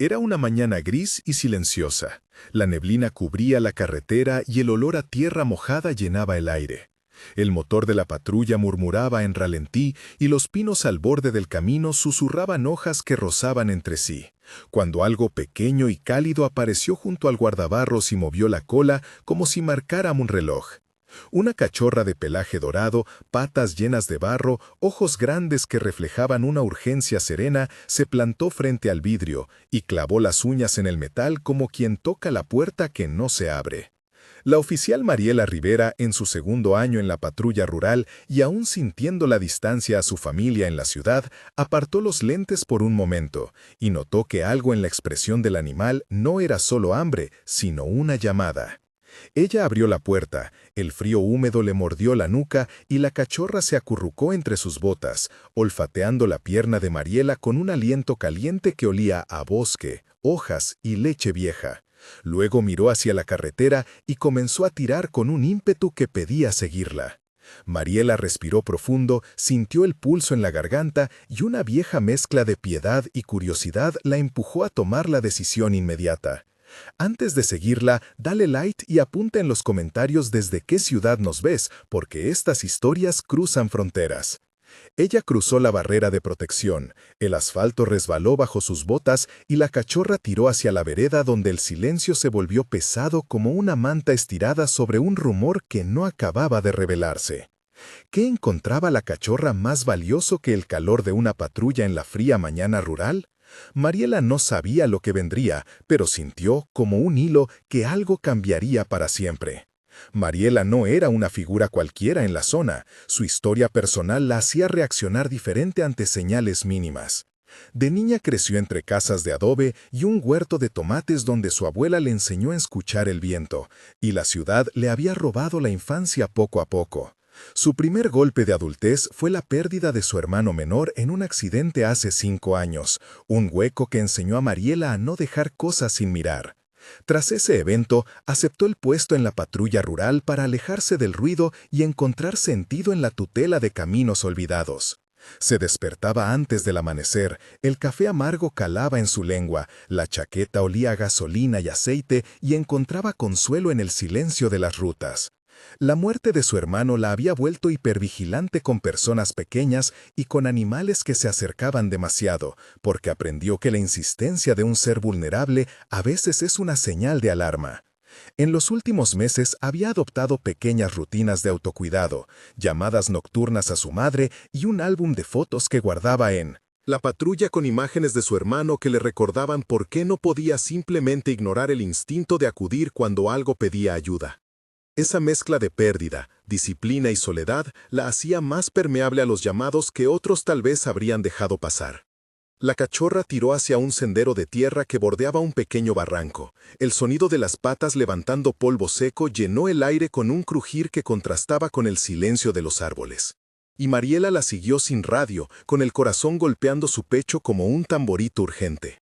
Era una mañana gris y silenciosa. La neblina cubría la carretera y el olor a tierra mojada llenaba el aire. El motor de la patrulla murmuraba en ralentí y los pinos al borde del camino susurraban hojas que rozaban entre sí, cuando algo pequeño y cálido apareció junto al guardabarros y movió la cola como si marcara un reloj. Una cachorra de pelaje dorado, patas llenas de barro, ojos grandes que reflejaban una urgencia serena, se plantó frente al vidrio y clavó las uñas en el metal como quien toca la puerta que no se abre. La oficial Mariela Rivera, en su segundo año en la patrulla rural y aún sintiendo la distancia a su familia en la ciudad, apartó los lentes por un momento y notó que algo en la expresión del animal no era solo hambre, sino una llamada. Ella abrió la puerta, el frío húmedo le mordió la nuca y la cachorra se acurrucó entre sus botas, olfateando la pierna de Mariela con un aliento caliente que olía a bosque, hojas y leche vieja. Luego miró hacia la carretera y comenzó a tirar con un ímpetu que pedía seguirla. Mariela respiró profundo, sintió el pulso en la garganta y una vieja mezcla de piedad y curiosidad la empujó a tomar la decisión inmediata. Antes de seguirla, dale like y apunta en los comentarios desde qué ciudad nos ves, porque estas historias cruzan fronteras. Ella cruzó la barrera de protección, el asfalto resbaló bajo sus botas y la cachorra tiró hacia la vereda donde el silencio se volvió pesado como una manta estirada sobre un rumor que no acababa de revelarse. ¿Qué encontraba la cachorra más valioso que el calor de una patrulla en la fría mañana rural? Mariela no sabía lo que vendría, pero sintió, como un hilo, que algo cambiaría para siempre. Mariela no era una figura cualquiera en la zona, su historia personal la hacía reaccionar diferente ante señales mínimas. De niña creció entre casas de adobe y un huerto de tomates donde su abuela le enseñó a escuchar el viento, y la ciudad le había robado la infancia poco a poco. Su primer golpe de adultez fue la pérdida de su hermano menor en un accidente hace 5 años, un hueco que enseñó a Mariela a no dejar cosas sin mirar. Tras ese evento, aceptó el puesto en la patrulla rural para alejarse del ruido y encontrar sentido en la tutela de caminos olvidados. Se despertaba antes del amanecer, el café amargo calaba en su lengua, la chaqueta olía a gasolina y aceite y encontraba consuelo en el silencio de las rutas. La muerte de su hermano la había vuelto hipervigilante con personas pequeñas y con animales que se acercaban demasiado, porque aprendió que la insistencia de un ser vulnerable a veces es una señal de alarma. En los últimos meses había adoptado pequeñas rutinas de autocuidado, llamadas nocturnas a su madre y un álbum de fotos que guardaba en la patrulla con imágenes de su hermano que le recordaban por qué no podía simplemente ignorar el instinto de acudir cuando algo pedía ayuda. Esa mezcla de pérdida, disciplina y soledad la hacía más permeable a los llamados que otros tal vez habrían dejado pasar. La cachorra tiró hacia un sendero de tierra que bordeaba un pequeño barranco. El sonido de las patas levantando polvo seco llenó el aire con un crujir que contrastaba con el silencio de los árboles. Y Mariela la siguió sin radio, con el corazón golpeando su pecho como un tamborito urgente.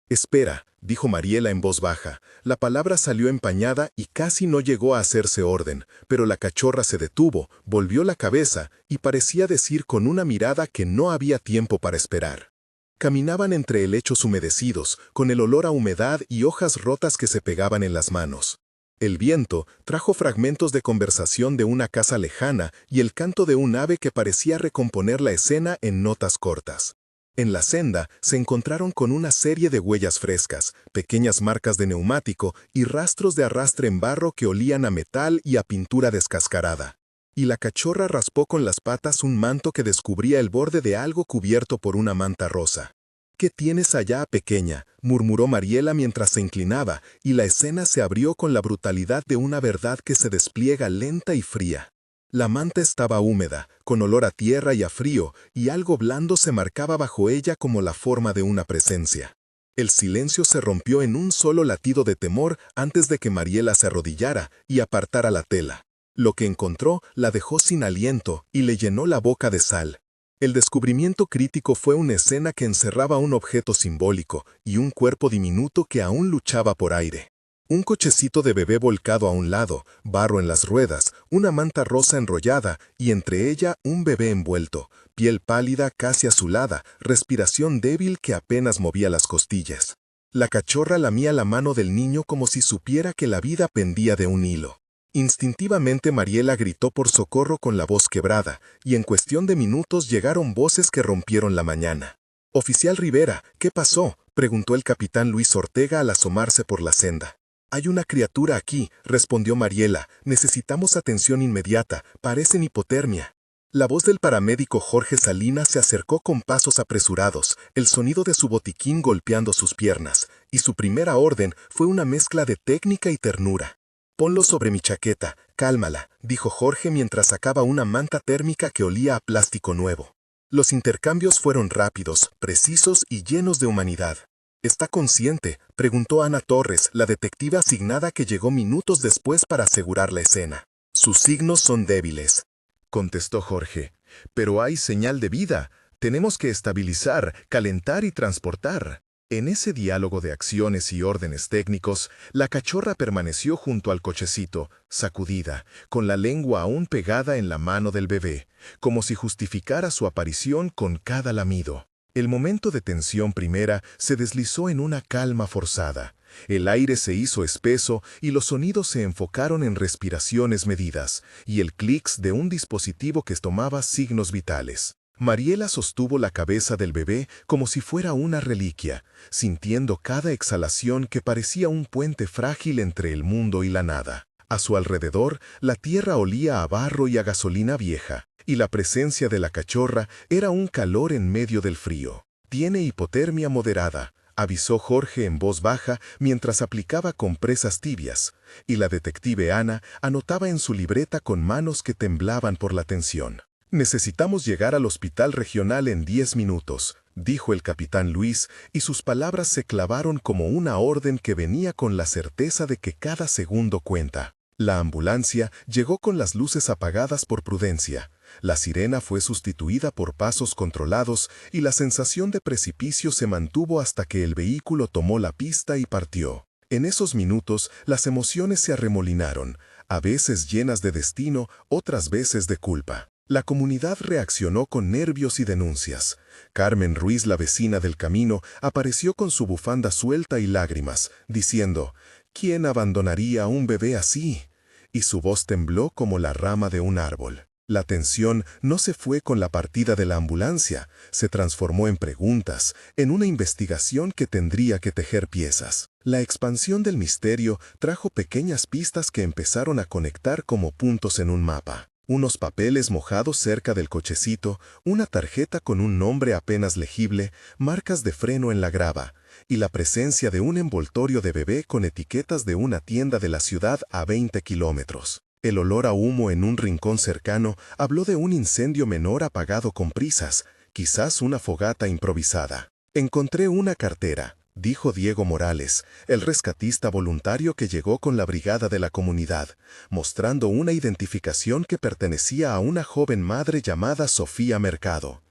«Espera», dijo Mariela en voz baja. La palabra salió empañada y casi no llegó a hacerse orden, pero la cachorra se detuvo, volvió la cabeza y parecía decir con una mirada que no había tiempo para esperar. Caminaban entre helechos humedecidos, con el olor a humedad y hojas rotas que se pegaban en las manos. El viento trajo fragmentos de conversación de una casa lejana y el canto de un ave que parecía recomponer la escena en notas cortas. En la senda se encontraron con una serie de huellas frescas, pequeñas marcas de neumático y rastros de arrastre en barro que olían a metal y a pintura descascarada. Y la cachorra raspó con las patas un manto que descubría el borde de algo cubierto por una manta rosa. «¿Qué tienes allá, pequeña?», murmuró Mariela mientras se inclinaba, y la escena se abrió con la brutalidad de una verdad que se despliega lenta y fría. La manta estaba húmeda, con olor a tierra y a frío, y algo blando se marcaba bajo ella como la forma de una presencia. El silencio se rompió en un solo latido de temor antes de que Mariela se arrodillara y apartara la tela. Lo que encontró la dejó sin aliento y le llenó la boca de sal. El descubrimiento crítico fue una escena que encerraba un objeto simbólico y un cuerpo diminuto que aún luchaba por aire. Un cochecito de bebé volcado a un lado, barro en las ruedas, una manta rosa enrollada y entre ella un bebé envuelto, piel pálida casi azulada, respiración débil que apenas movía las costillas. La cachorra lamía la mano del niño como si supiera que la vida pendía de un hilo. Instintivamente Mariela gritó por socorro con la voz quebrada, y en cuestión de minutos llegaron voces que rompieron la mañana. «Oficial Rivera, ¿qué pasó?», preguntó el capitán Luis Ortega al asomarse por la senda. «Hay una criatura aquí», respondió Mariela. «Necesitamos atención inmediata, parecen hipotermia». La voz del paramédico Jorge Salinas se acercó con pasos apresurados, el sonido de su botiquín golpeando sus piernas, y su primera orden fue una mezcla de técnica y ternura. «Ponlo sobre mi chaqueta, cálmala», dijo Jorge mientras sacaba una manta térmica que olía a plástico nuevo. Los intercambios fueron rápidos, precisos y llenos de humanidad. «¿Está consciente?», preguntó Ana Torres, la detective asignada que llegó minutos después para asegurar la escena. «Sus signos son débiles», contestó Jorge. «Pero hay señal de vida. Tenemos que estabilizar, calentar y transportar». En ese diálogo de acciones y órdenes técnicos, la cachorra permaneció junto al cochecito, sacudida, con la lengua aún pegada en la mano del bebé, como si justificara su aparición con cada lamido. El momento de tensión primera se deslizó en una calma forzada. El aire se hizo espeso y los sonidos se enfocaron en respiraciones medidas y el clics de un dispositivo que tomaba signos vitales. Mariela sostuvo la cabeza del bebé como si fuera una reliquia, sintiendo cada exhalación que parecía un puente frágil entre el mundo y la nada. A su alrededor, la tierra olía a barro y a gasolina vieja, y la presencia de la cachorra era un calor en medio del frío. «Tiene hipotermia moderada», avisó Jorge en voz baja mientras aplicaba compresas tibias, y la detective Ana anotaba en su libreta con manos que temblaban por la tensión. «Necesitamos llegar al hospital regional en 10 minutos», dijo el capitán Luis, y sus palabras se clavaron como una orden que venía con la certeza de que cada segundo cuenta. La ambulancia llegó con las luces apagadas por prudencia. La sirena fue sustituida por pasos controlados y la sensación de precipicio se mantuvo hasta que el vehículo tomó la pista y partió. En esos minutos, las emociones se arremolinaron, a veces llenas de destino, otras veces de culpa. La comunidad reaccionó con nervios y denuncias. Carmen Ruiz, la vecina del camino, apareció con su bufanda suelta y lágrimas, diciendo: «¿Quién abandonaría a un bebé así?», y su voz tembló como la rama de un árbol. La tensión no se fue con la partida de la ambulancia, se transformó en preguntas, en una investigación que tendría que tejer piezas. La expansión del misterio trajo pequeñas pistas que empezaron a conectar como puntos en un mapa. Unos papeles mojados cerca del cochecito, una tarjeta con un nombre apenas legible, marcas de freno en la grava, y la presencia de un envoltorio de bebé con etiquetas de una tienda de la ciudad a 20 kilómetros. El olor a humo en un rincón cercano habló de un incendio menor apagado con prisas, quizás una fogata improvisada. «Encontré una cartera», dijo Diego Morales, el rescatista voluntario que llegó con la brigada de la comunidad, mostrando una identificación que pertenecía a una joven madre llamada Sofía Mercado.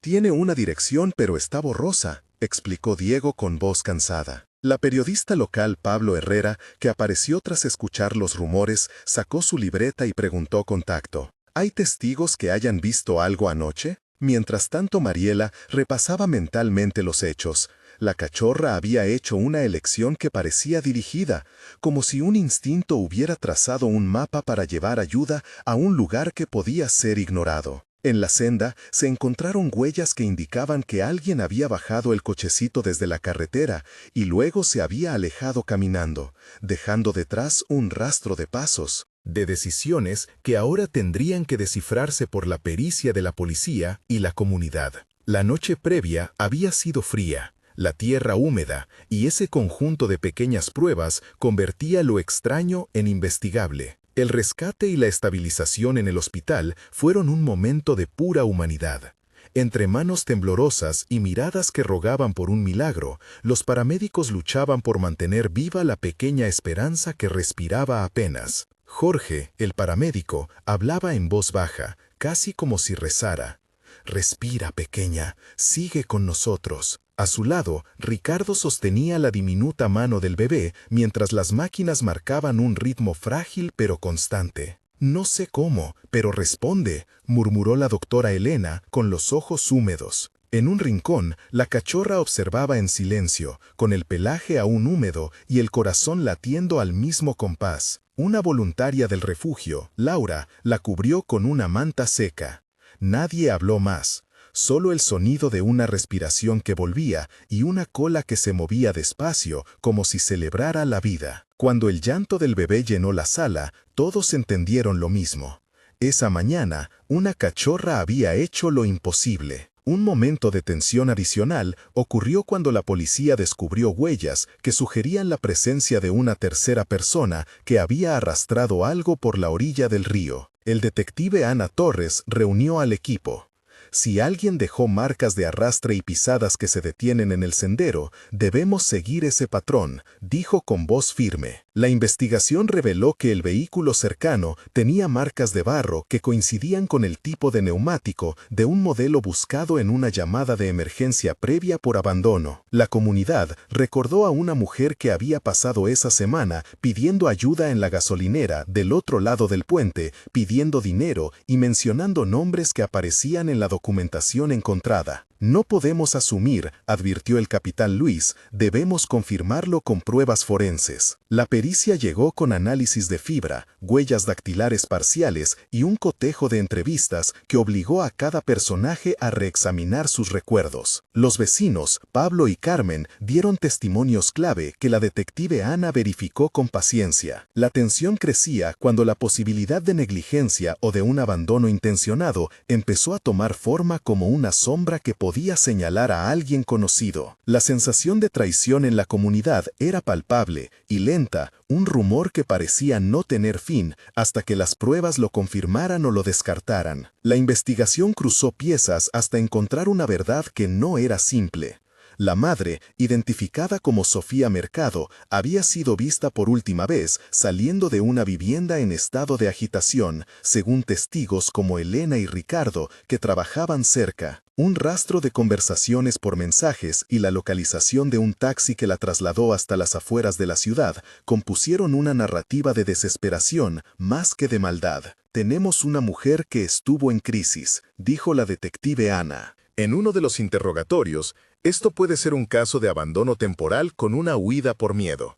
«Tiene una dirección pero está borrosa», explicó Diego con voz cansada. La periodista local Pablo Herrera, que apareció tras escuchar los rumores, sacó su libreta y preguntó con tacto: «¿Hay testigos que hayan visto algo anoche?». Mientras tanto Mariela repasaba mentalmente los hechos. La cachorra había hecho una elección que parecía dirigida, como si un instinto hubiera trazado un mapa para llevar ayuda a un lugar que podía ser ignorado. En la senda se encontraron huellas que indicaban que alguien había bajado el cochecito desde la carretera y luego se había alejado caminando, dejando detrás un rastro de pasos, de decisiones que ahora tendrían que descifrarse por la pericia de la policía y la comunidad. La noche previa había sido fría, la tierra húmeda, y ese conjunto de pequeñas pruebas convertía lo extraño en investigable. El rescate y la estabilización en el hospital fueron un momento de pura humanidad. Entre manos temblorosas y miradas que rogaban por un milagro, los paramédicos luchaban por mantener viva la pequeña esperanza que respiraba apenas. Jorge, el paramédico, hablaba en voz baja, casi como si rezara: «Respira, pequeña, sigue con nosotros». A su lado, Ricardo sostenía la diminuta mano del bebé mientras las máquinas marcaban un ritmo frágil pero constante. «No sé cómo, pero responde», murmuró la doctora Elena con los ojos húmedos. En un rincón, la cachorra observaba en silencio, con el pelaje aún húmedo y el corazón latiendo al mismo compás. Una voluntaria del refugio, Laura, la cubrió con una manta seca. Nadie habló más, solo el sonido de una respiración que volvía y una cola que se movía despacio, como si celebrara la vida. Cuando el llanto del bebé llenó la sala, todos entendieron lo mismo. Esa mañana, una cachorra había hecho lo imposible. Un momento de tensión adicional ocurrió cuando la policía descubrió huellas que sugerían la presencia de una tercera persona que había arrastrado algo por la orilla del río. El detective Ana Torres reunió al equipo. Si alguien dejó marcas de arrastre y pisadas que se detienen en el sendero, debemos seguir ese patrón, dijo con voz firme. La investigación reveló que el vehículo cercano tenía marcas de barro que coincidían con el tipo de neumático de un modelo buscado en una llamada de emergencia previa por abandono. La comunidad recordó a una mujer que había pasado esa semana pidiendo ayuda en la gasolinera del otro lado del puente, pidiendo dinero y mencionando nombres que aparecían en la documentación encontrada. No podemos asumir, advirtió el capitán Luis, debemos confirmarlo con pruebas forenses. La pericia llegó con análisis de fibra, huellas dactilares parciales y un cotejo de entrevistas que obligó a cada personaje a reexaminar sus recuerdos. Los vecinos, Pablo y Carmen, dieron testimonios clave que la detective Ana verificó con paciencia. La tensión crecía cuando la posibilidad de negligencia o de un abandono intencionado empezó a tomar forma como una sombra que podía señalar a alguien conocido. La sensación de traición en la comunidad era palpable y lenta, un rumor que parecía no tener fin hasta que las pruebas lo confirmaran o lo descartaran. La investigación cruzó piezas hasta encontrar una verdad que no era simple. La madre, identificada como Sofía Mercado, había sido vista por última vez saliendo de una vivienda en estado de agitación, según testigos como Elena y Ricardo, que trabajaban cerca. Un rastro de conversaciones por mensajes y la localización de un taxi que la trasladó hasta las afueras de la ciudad compusieron una narrativa de desesperación más que de maldad. Tenemos una mujer que estuvo en crisis, dijo la detective Ana. En uno de los interrogatorios, esto puede ser un caso de abandono temporal con una huida por miedo.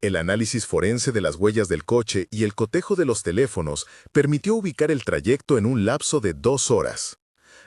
El análisis forense de las huellas del coche y el cotejo de los teléfonos permitió ubicar el trayecto en un lapso de 2 horas.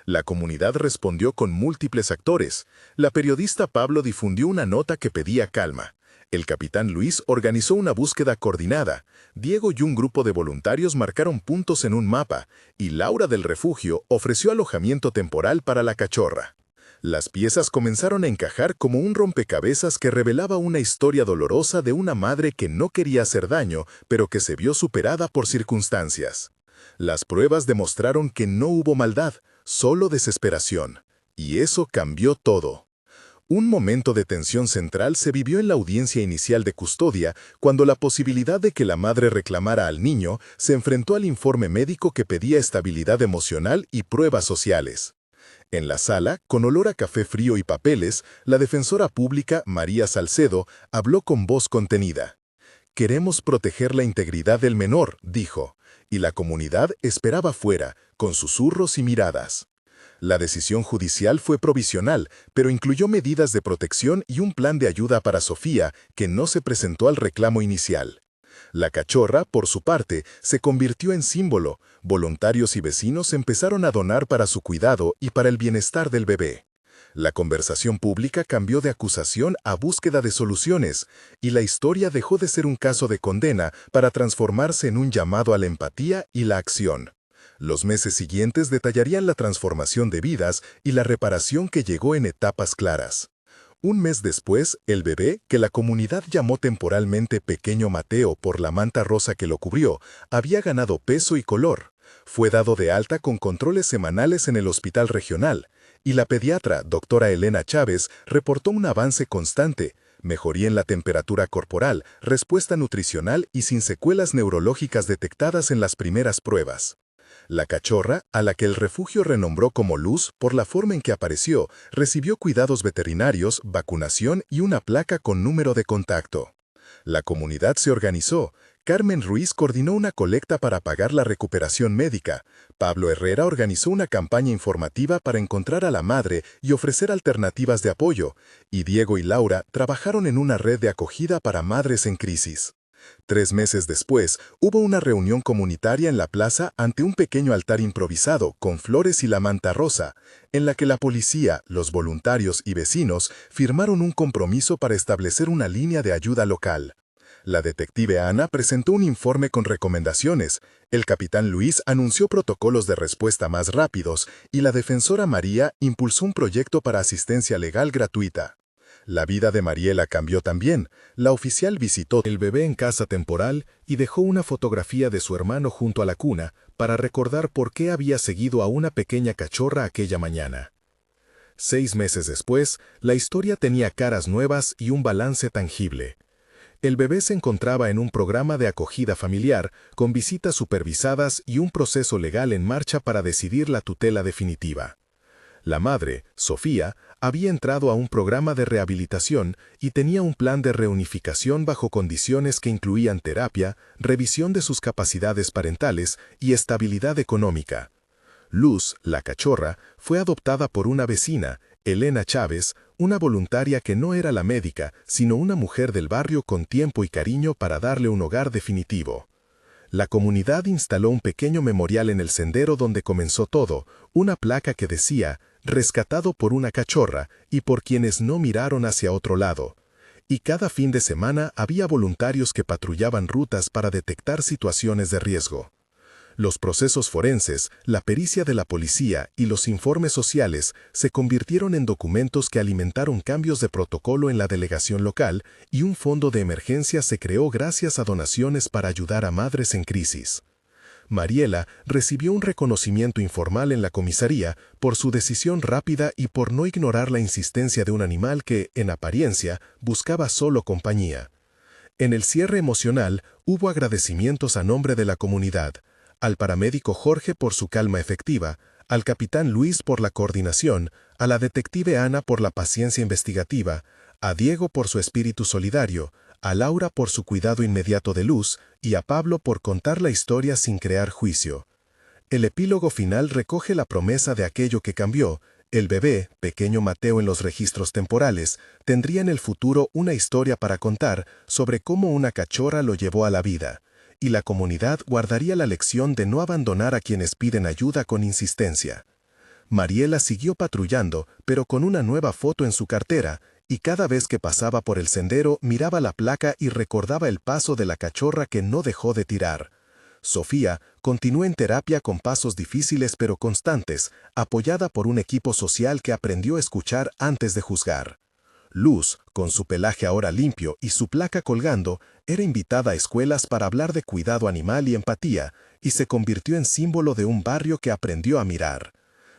La comunidad respondió con múltiples actores. La periodista Pablo difundió una nota que pedía calma. El capitán Luis organizó una búsqueda coordinada. Diego y un grupo de voluntarios marcaron puntos en un mapa, y Laura del refugio ofreció alojamiento temporal para la cachorra. Las piezas comenzaron a encajar como un rompecabezas que revelaba una historia dolorosa de una madre que no quería hacer daño, pero que se vio superada por circunstancias. Las pruebas demostraron que no hubo maldad, solo desesperación. Y eso cambió todo. Un momento de tensión central se vivió en la audiencia inicial de custodia cuando la posibilidad de que la madre reclamara al niño se enfrentó al informe médico que pedía estabilidad emocional y pruebas sociales. En la sala, con olor a café frío y papeles, la defensora pública, María Salcedo, habló con voz contenida. «Queremos proteger la integridad del menor», dijo, y la comunidad esperaba fuera, con susurros y miradas. La decisión judicial fue provisional, pero incluyó medidas de protección y un plan de ayuda para Sofía, que no se presentó al reclamo inicial. La cachorra, por su parte, se convirtió en símbolo. Voluntarios y vecinos empezaron a donar para su cuidado y para el bienestar del bebé. La conversación pública cambió de acusación a búsqueda de soluciones, y la historia dejó de ser un caso de condena para transformarse en un llamado a la empatía y la acción. Los meses siguientes detallarían la transformación de vidas y la reparación que llegó en etapas claras. Un mes después, el bebé, que la comunidad llamó temporalmente Pequeño Mateo por la manta rosa que lo cubrió, había ganado peso y color. Fue dado de alta con controles semanales en el hospital regional, y la pediatra, doctora Elena Chávez, reportó un avance constante, mejoría en la temperatura corporal, respuesta nutricional y sin secuelas neurológicas detectadas en las primeras pruebas. La cachorra, a la que el refugio renombró como Luz por la forma en que apareció, recibió cuidados veterinarios, vacunación y una placa con número de contacto. La comunidad se organizó, Carmen Ruiz coordinó una colecta para pagar la recuperación médica. Pablo Herrera organizó una campaña informativa para encontrar a la madre y ofrecer alternativas de apoyo. Y Diego y Laura trabajaron en una red de acogida para madres en crisis. 3 meses después, hubo una reunión comunitaria en la plaza ante un pequeño altar improvisado con flores y la manta rosa, en la que la policía, los voluntarios y vecinos firmaron un compromiso para establecer una línea de ayuda local. La detective Ana presentó un informe con recomendaciones, el capitán Luis anunció protocolos de respuesta más rápidos y la defensora María impulsó un proyecto para asistencia legal gratuita. La vida de Mariela cambió también. La oficial visitó el bebé en casa temporal y dejó una fotografía de su hermano junto a la cuna para recordar por qué había seguido a una pequeña cachorra aquella mañana. 6 meses después, la historia tenía caras nuevas y un balance tangible. El bebé se encontraba en un programa de acogida familiar, con visitas supervisadas y un proceso legal en marcha para decidir la tutela definitiva. La madre, Sofía, había entrado a un programa de rehabilitación y tenía un plan de reunificación bajo condiciones que incluían terapia, revisión de sus capacidades parentales y estabilidad económica. Luz, la cachorra, fue adoptada por una vecina, Elena Chávez, una voluntaria que no era la médica, sino una mujer del barrio con tiempo y cariño para darle un hogar definitivo. La comunidad instaló un pequeño memorial en el sendero donde comenzó todo, una placa que decía, rescatado por una cachorra y por quienes no miraron hacia otro lado. Y cada fin de semana había voluntarios que patrullaban rutas para detectar situaciones de riesgo. Los procesos forenses, la pericia de la policía y los informes sociales se convirtieron en documentos que alimentaron cambios de protocolo en la delegación local y un fondo de emergencia se creó gracias a donaciones para ayudar a madres en crisis. Mariela recibió un reconocimiento informal en la comisaría por su decisión rápida y por no ignorar la insistencia de un animal que, en apariencia, buscaba solo compañía. En el cierre emocional hubo agradecimientos a nombre de la comunidad, al paramédico Jorge por su calma efectiva, al capitán Luis por la coordinación, a la detective Ana por la paciencia investigativa, a Diego por su espíritu solidario, a Laura por su cuidado inmediato de Luz y a Pablo por contar la historia sin crear juicio. El epílogo final recoge la promesa de aquello que cambió. El bebé, pequeño Mateo en los registros temporales, tendría en el futuro una historia para contar sobre cómo una cachorra lo llevó a la vida. Y la comunidad guardaría la lección de no abandonar a quienes piden ayuda con insistencia. Mariela siguió patrullando, pero con una nueva foto en su cartera, y cada vez que pasaba por el sendero miraba la placa y recordaba el paso de la cachorra que no dejó de tirar. Sofía continuó en terapia con pasos difíciles pero constantes, apoyada por un equipo social que aprendió a escuchar antes de juzgar. Luz, con su pelaje ahora limpio y su placa colgando, era invitada a escuelas para hablar de cuidado animal y empatía, y se convirtió en símbolo de un barrio que aprendió a mirar.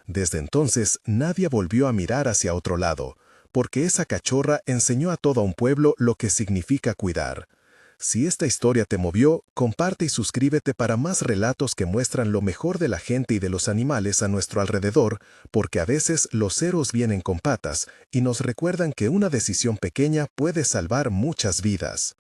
Desde entonces nadie volvió a mirar hacia otro lado, porque esa cachorra enseñó a todo un pueblo lo que significa cuidar. Si esta historia te movió, comparte y suscríbete para más relatos que muestran lo mejor de la gente y de los animales a nuestro alrededor, porque a veces los héroes vienen con patas y nos recuerdan que una decisión pequeña puede salvar muchas vidas.